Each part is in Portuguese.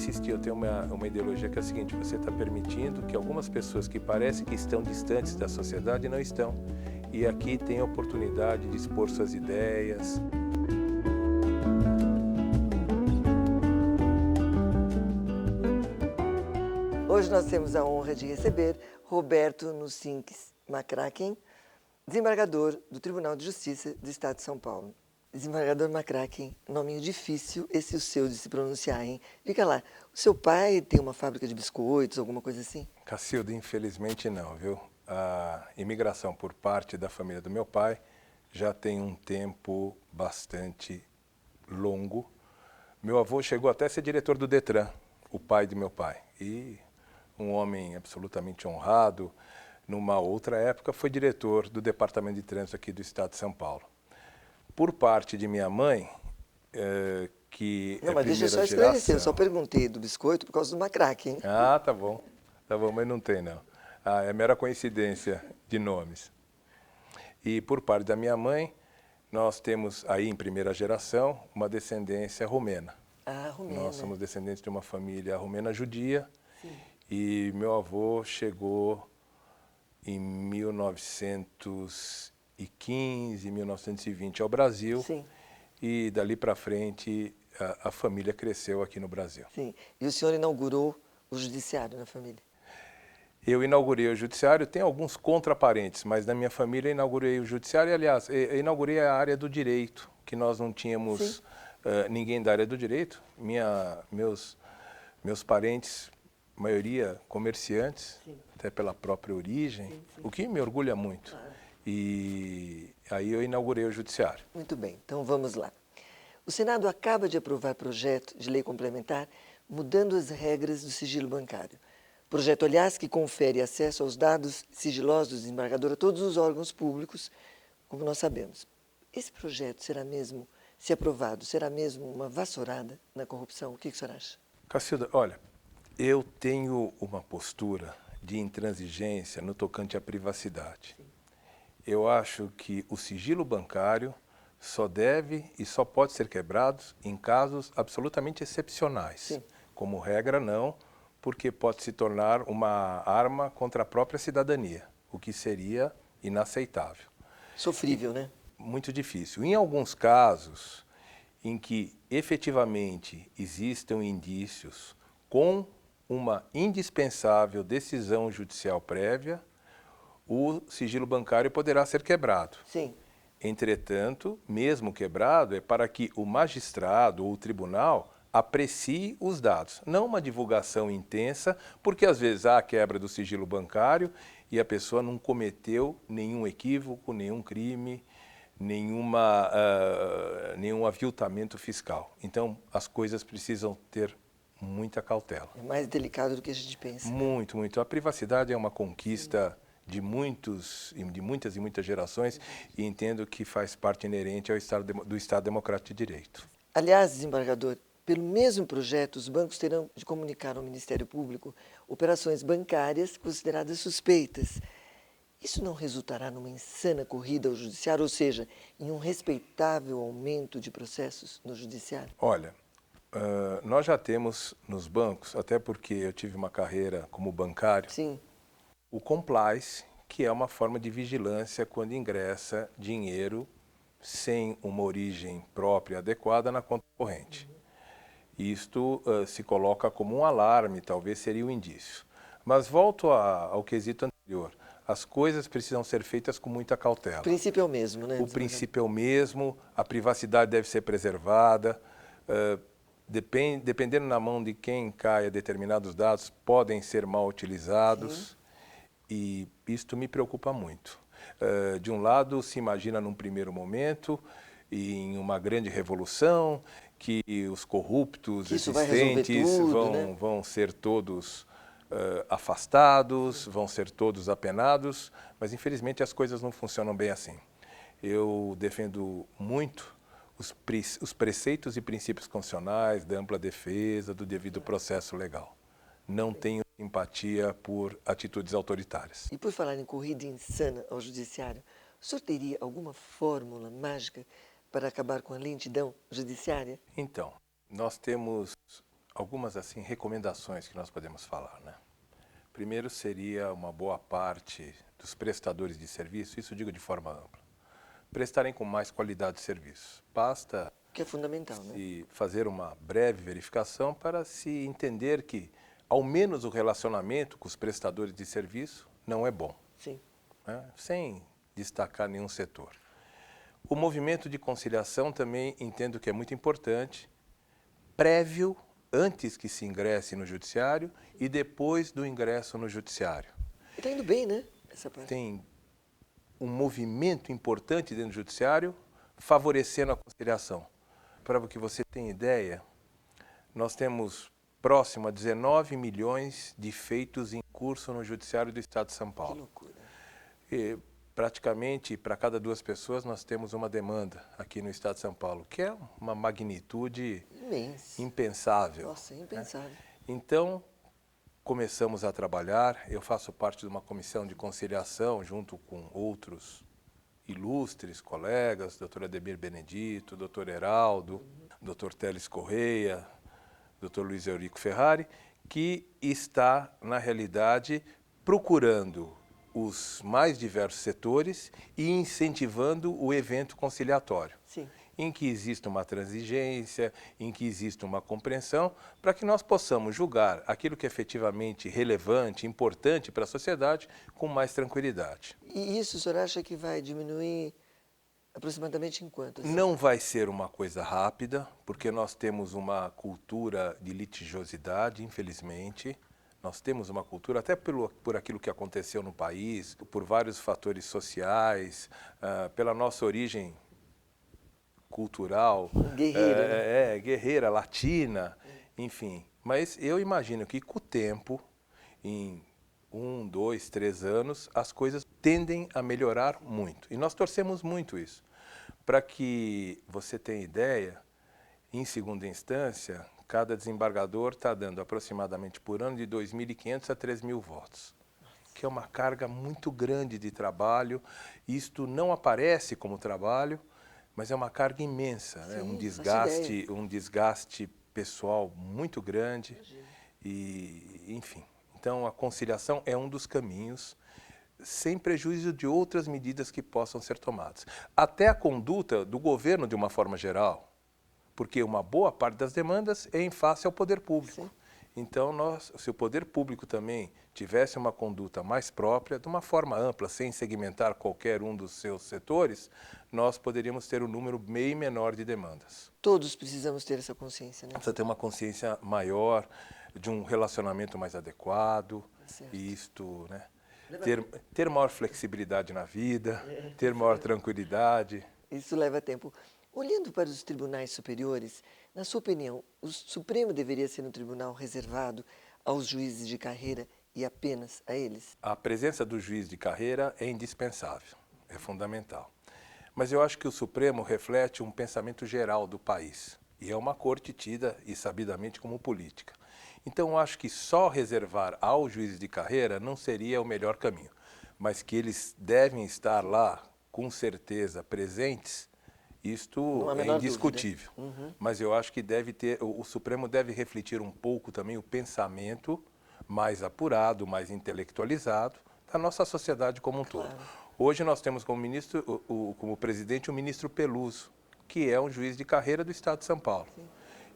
insistir, eu tenho uma ideologia que é a seguinte: você está permitindo que algumas pessoas que parecem que estão distantes da sociedade não estão. E aqui tem a oportunidade de expor suas ideias. Hoje nós temos a honra de receber Roberto Nucinques Macraken, desembargador do Tribunal de Justiça do Estado de São Paulo. Desembargador Macraken, nominho difícil esse o seu de se pronunciar, hein? Fica lá, o seu pai tem uma fábrica de biscoitos, alguma coisa assim? Cacilda, infelizmente não, viu? A imigração por parte da família do meu pai já tem um tempo bastante longo. Meu avô chegou até a ser diretor do Detran, o pai de meu pai. E um homem absolutamente honrado, numa outra época foi diretor do Departamento de Trânsito aqui do Estado de São Paulo. Por parte de minha mãe, que Não, é mas deixa eu primeira só esclarecer, eu só geração. perguntei do biscoito por causa do Macraken, hein? Ah, tá bom, mas não tem não. Ah, é mera coincidência de nomes. E por parte da minha mãe, nós temos aí em primeira geração uma descendência romena. Ah, romena. Nós somos descendentes de uma família romena judia. Sim. E meu avô chegou em 1915, 1920 ao Brasil. Sim. E dali para frente a família cresceu aqui no Brasil. Sim. E o senhor inaugurou o judiciário na família? Eu inaugurei o judiciário, tem alguns contraparentes, mas na minha família eu inaugurei o judiciário e, aliás, eu inaugurei a área do direito, que nós não tínhamos ninguém da área do direito. Meus parentes, maioria comerciantes, sim, até pela própria origem, sim, sim, o que me orgulha muito. Claro. E aí eu inaugurei o judiciário. Muito bem, então vamos lá. O Senado acaba de aprovar projeto de lei complementar mudando as regras do sigilo bancário. Projeto, aliás, que confere acesso aos dados sigilosos do desembargador a todos os órgãos públicos, como nós sabemos. Esse projeto será mesmo, se aprovado, será mesmo uma vassourada na corrupção? O que o senhor acha? Cacilda, olha, eu tenho uma postura de intransigência no tocante à privacidade. Sim. Eu acho que o sigilo bancário só deve e só pode ser quebrado em casos absolutamente excepcionais. Sim. Como regra, não, porque pode se tornar uma arma contra a própria cidadania, o que seria inaceitável. Sofrível, né? Muito difícil. Em alguns casos em que efetivamente existam indícios com uma indispensável decisão judicial prévia, o sigilo bancário poderá ser quebrado. Sim. Entretanto, mesmo quebrado, é para que o magistrado ou o tribunal aprecie os dados, não uma divulgação intensa, porque às vezes há a quebra do sigilo bancário e a pessoa não cometeu nenhum equívoco, nenhum crime, nenhum aviltamento fiscal. Então, as coisas precisam ter muita cautela. É mais delicado do que a gente pensa. Muito, muito. A privacidade é uma conquista de muitas e muitas gerações e entendo que faz parte inerente ao do Estado Democrático de Direito. Aliás, desembargador, pelo mesmo projeto, os bancos terão de comunicar ao Ministério Público operações bancárias consideradas suspeitas. Isso não resultará numa insana corrida ao judiciário, ou seja, em um respeitável aumento de processos no judiciário? Olha, nós já temos nos bancos, até porque eu tive uma carreira como bancário, sim, o compliance, que é uma forma de vigilância quando ingressa dinheiro sem uma origem própria adequada na conta corrente. Isto se coloca como um alarme, talvez seria um indício. Mas volto ao quesito anterior. As coisas precisam ser feitas com muita cautela. O princípio é o mesmo, né? O princípio é o mesmo, a privacidade deve ser preservada. Dependendo na mão de quem caia determinados dados, podem ser mal utilizados. Sim. E isto me preocupa muito. De um lado, se imagina num primeiro momento, em uma grande revolução, que os corruptos existentes vão ser todos afastados, vão ser todos apenados, mas infelizmente as coisas não funcionam bem assim. Eu defendo muito os preceitos e princípios constitucionais da ampla defesa, do devido processo legal. Não tenho simpatia por atitudes autoritárias. E por falar em corrida insana ao judiciário, o senhor teria alguma fórmula mágica para acabar com a lentidão judiciária? Então, nós temos algumas assim recomendações que nós podemos falar, né? Primeiro seria uma boa parte dos prestadores de serviço, isso eu digo de forma ampla, prestarem com mais qualidade de serviço. Basta Que é fundamental, né? se fazer uma breve verificação para se entender que, ao menos o relacionamento com os prestadores de serviço não é bom, Sim. né? Sem destacar nenhum setor. O movimento de conciliação também entendo que é muito importante, prévio, antes que se ingresse no judiciário e depois do ingresso no judiciário. E está indo bem, né? Essa parte. Tem um movimento importante dentro do judiciário favorecendo a conciliação. Para que você tenha ideia, nós temos próximo a 19 milhões de feitos em curso no judiciário do Estado de São Que Paulo. loucura. E, praticamente, para cada 2 pessoas, nós temos uma demanda aqui no Estado de São Paulo, que é uma magnitude Imenso. impensável. Nossa, impensável. Então, começamos a trabalhar. Eu faço parte de uma comissão de conciliação junto com outros ilustres colegas, doutor Ademir Benedito, doutor Heraldo, doutor Teles Correia, doutor Luiz Eurico Ferrari, que está, na realidade, procurando os mais diversos setores e incentivando o evento conciliatório. Sim. Em que exista uma transigência, em que exista uma compreensão, para que nós possamos julgar aquilo que é efetivamente relevante, importante para a sociedade, com mais tranquilidade. E isso o senhor acha que vai diminuir aproximadamente em quanto? Assim? Não vai ser uma coisa rápida, porque nós temos uma cultura de litigiosidade, infelizmente. Nós temos uma cultura, até por aquilo que aconteceu no país, por vários fatores sociais, pela nossa origem cultural, Guerreira, né? guerreira, latina, enfim. Mas eu imagino que com o tempo, em 1, 2, 3 anos, as coisas tendem a melhorar muito. E nós torcemos muito isso. Para que você tenha ideia, em segunda instância, cada desembargador está dando aproximadamente por ano de 2.500 a 3.000 votos, que é uma carga muito grande de trabalho. Isto não aparece como trabalho, mas é uma carga imensa, né? Um desgaste pessoal muito grande. E, enfim, então a conciliação é um dos caminhos, sem prejuízo de outras medidas que possam ser tomadas. Até a conduta do governo de uma forma geral, porque uma boa parte das demandas é em face ao poder público. Sim. Então, se o poder público também tivesse uma conduta mais própria, de uma forma ampla, sem segmentar qualquer um dos seus setores, nós poderíamos ter um número bem menor de demandas. Todos precisamos ter essa consciência, né? Precisa ter uma consciência maior, de um relacionamento mais adequado, Certo. e isto, né? Ter maior flexibilidade na vida, ter maior tranquilidade. Isso leva tempo. Olhando para os tribunais superiores, na sua opinião, o Supremo deveria ser um tribunal reservado aos juízes de carreira e apenas a eles? A presença do juiz de carreira é indispensável, é fundamental. Mas eu acho que o Supremo reflete um pensamento geral do país, e é uma corte tida e sabidamente como política. Então, eu acho que só reservar aos juízes de carreira não seria o melhor caminho, mas que eles devem estar lá, com certeza, presentes. Isto é indiscutível, mas eu acho que o Supremo deve refletir um pouco também o pensamento mais apurado, mais intelectualizado da nossa sociedade como um todo. Hoje nós temos como ministro, como presidente, o ministro Peluso, que é um juiz de carreira do Estado de São Paulo.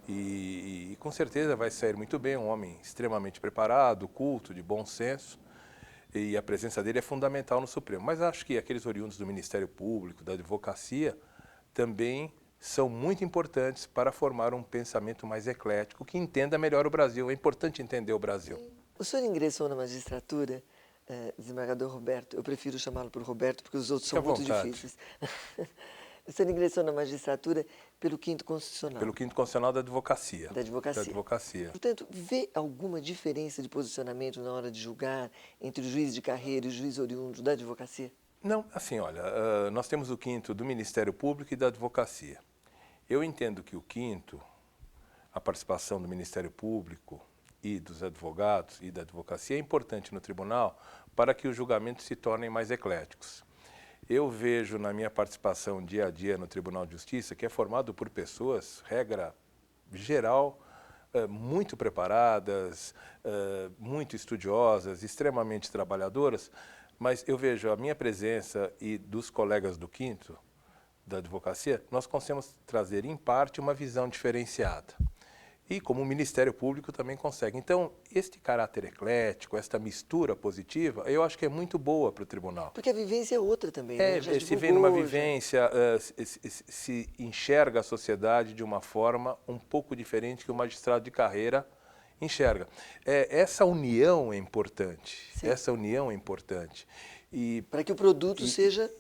E com certeza vai sair muito bem, um homem extremamente preparado, culto, de bom senso. E a presença dele é fundamental no Supremo. Mas acho que aqueles oriundos do Ministério Público, da advocacia, também são muito importantes para formar um pensamento mais eclético, que entenda melhor o Brasil. É importante entender o Brasil. O senhor ingressou na magistratura, desembargador Roberto, eu prefiro chamá-lo por Roberto porque os outros Fique são muito à vontade. difíceis. O senhor ingressou na magistratura pelo 5º Constitucional. Pelo 5º Constitucional da Advocacia. Da advocacia. Da advocacia. Portanto, vê alguma diferença de posicionamento na hora de julgar entre o juiz de carreira e o juiz oriundo da advocacia? Não, assim, olha, nós temos o 5º do Ministério Público e da Advocacia. Eu entendo que o 5º, a participação do Ministério Público e dos advogados e da advocacia é importante no tribunal para que os julgamentos se tornem mais ecléticos. Eu vejo na minha participação dia a dia no Tribunal de Justiça, que é formado por pessoas, regra geral, muito preparadas, muito estudiosas, extremamente trabalhadoras, mas eu vejo a minha presença e dos colegas do quinto, da advocacia, nós conseguimos trazer, em parte, uma visão diferenciada. E como o Ministério Público também consegue. Então, este caráter eclético, esta mistura positiva, eu acho que é muito boa para o tribunal. Porque a vivência é outra também, né? Já Se vem numa divulgou, vivência, se enxerga a sociedade de uma forma um pouco diferente que o magistrado de carreira enxerga. Essa união é importante. Sim. Essa união é importante. Para que o produto seja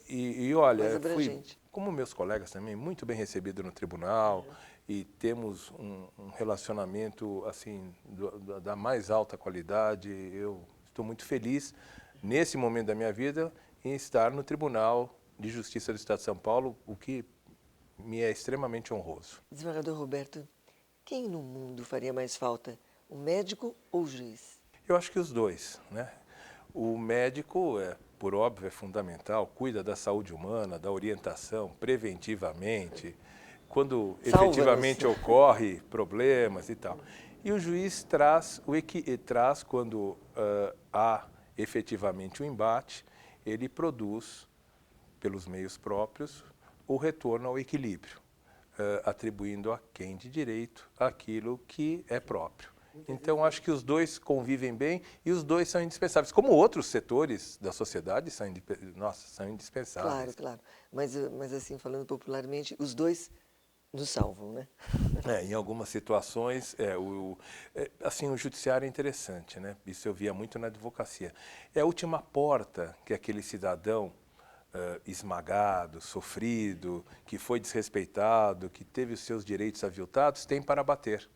olha, mais abrangente. Como meus colegas também, muito bem recebido no tribunal, e temos um relacionamento assim da mais alta qualidade. Eu estou muito feliz, nesse momento da minha vida, em estar no Tribunal de Justiça do Estado de São Paulo, o que me é extremamente honroso. Desembargador Roberto, quem no mundo faria mais falta, o médico ou o juiz? Eu acho que os dois, né? O médico, por óbvio, é fundamental, cuida da saúde humana, da orientação, preventivamente, quando efetivamente ocorre problemas e tal. E o juiz traz, quando há efetivamente o embate, ele produz, pelos meios próprios, o retorno ao equilíbrio, atribuindo a quem de direito aquilo que é próprio. Então, acho que os dois convivem bem e os dois são indispensáveis, como outros setores da sociedade são indispensáveis. Claro. Mas assim, falando popularmente, os dois nos salvam, né? Em algumas situações, assim, o judiciário é interessante, né? Isso eu via muito na advocacia. É a última porta que aquele cidadão esmagado, sofrido, que foi desrespeitado, que teve os seus direitos aviltados, tem para bater.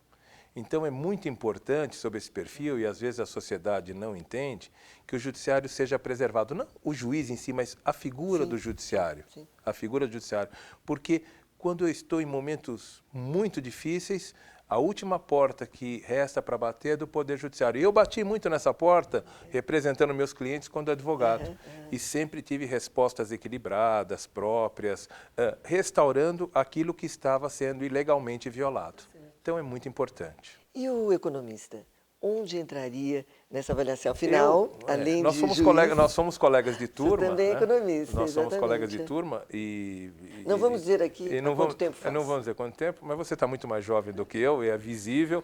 Então, é muito importante, sob esse perfil, e às vezes a sociedade não entende, que o judiciário seja preservado. Não o juiz em si, mas a figura do judiciário. Sim. A figura do judiciário. Porque quando eu estou em momentos muito difíceis, a última porta que resta para bater é do Poder Judiciário. E eu bati muito nessa porta, representando meus clientes quando advogado. E sempre tive respostas equilibradas, próprias, restaurando aquilo que estava sendo ilegalmente violado. Então, é muito importante. E o economista? Onde entraria nessa avaliação final, além nós de somos juiz? Nós somos colegas de turma. Você também é economista, Nós somos exatamente. colegas de turma Não vamos dizer aqui há quanto tempo faz. Não vamos dizer quanto tempo, mas você está muito mais jovem do que eu, é visível.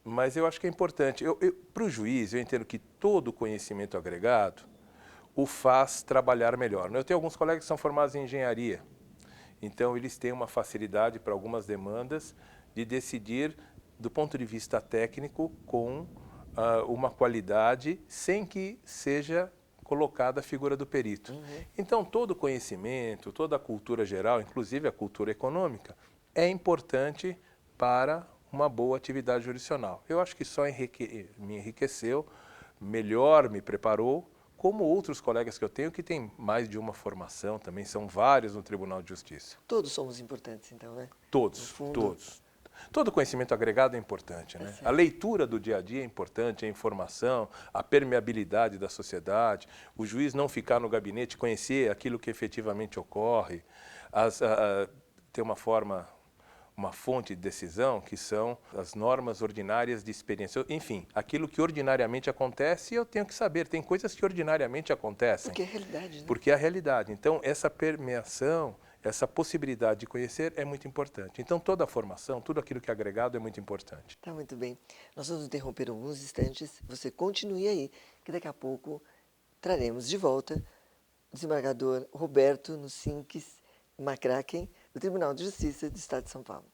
Mas eu acho que é importante. Para o juiz, eu entendo que todo conhecimento agregado o faz trabalhar melhor. Eu tenho alguns colegas que são formados em engenharia. Então, eles têm uma facilidade para algumas demandas de decidir do ponto de vista técnico com uma qualidade sem que seja colocada a figura do perito. Então, todo conhecimento, toda a cultura geral, inclusive a cultura econômica, é importante para uma boa atividade jurisdicional. Eu acho que só me enriqueceu, melhor me preparou, como outros colegas que eu tenho que têm mais de uma formação, também são vários no Tribunal de Justiça. Todos somos importantes, então, né? Todos. Todo conhecimento agregado é importante, né? A leitura do dia a dia é importante, a informação, a permeabilidade da sociedade, o juiz não ficar no gabinete, conhecer aquilo que efetivamente ocorre, ter uma fonte de decisão, que são as normas ordinárias de experiência. Enfim, aquilo que ordinariamente acontece, eu tenho que saber. Tem coisas que ordinariamente acontecem. Porque é a realidade, né? Porque é a realidade. Então, essa permeação, essa possibilidade de conhecer é muito importante. Então, toda a formação, tudo aquilo que é agregado é muito importante. Tá muito bem. Nós vamos interromper alguns instantes. Você continue aí, que daqui a pouco traremos de volta o desembargador Roberto Nucinques Macraken, do Tribunal de Justiça do Estado de São Paulo.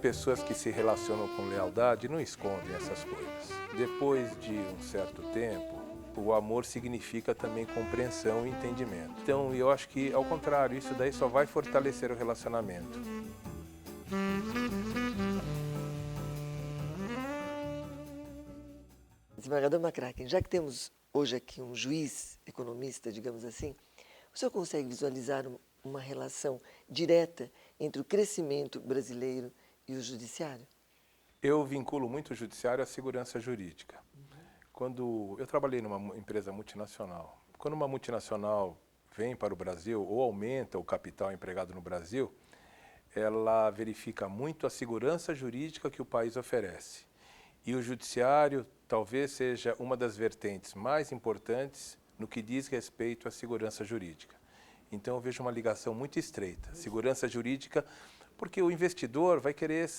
Pessoas que se relacionam com lealdade não escondem essas coisas. Depois de um certo tempo, o amor significa também compreensão e entendimento. Então, eu acho que, ao contrário, isso daí só vai fortalecer o relacionamento. Desembargador McCracken, já que temos hoje aqui um juiz economista, digamos assim, o senhor consegue visualizar uma relação direta entre o crescimento brasileiro e o judiciário? Eu vinculo muito o judiciário à segurança jurídica. Quando eu trabalhei numa empresa multinacional, quando uma multinacional vem para o Brasil ou aumenta o capital empregado no Brasil, ela verifica muito a segurança jurídica que o país oferece. E o judiciário talvez seja uma das vertentes mais importantes no que diz respeito à segurança jurídica. Então eu vejo uma ligação muito estreita. Segurança jurídica, porque o investidor vai querer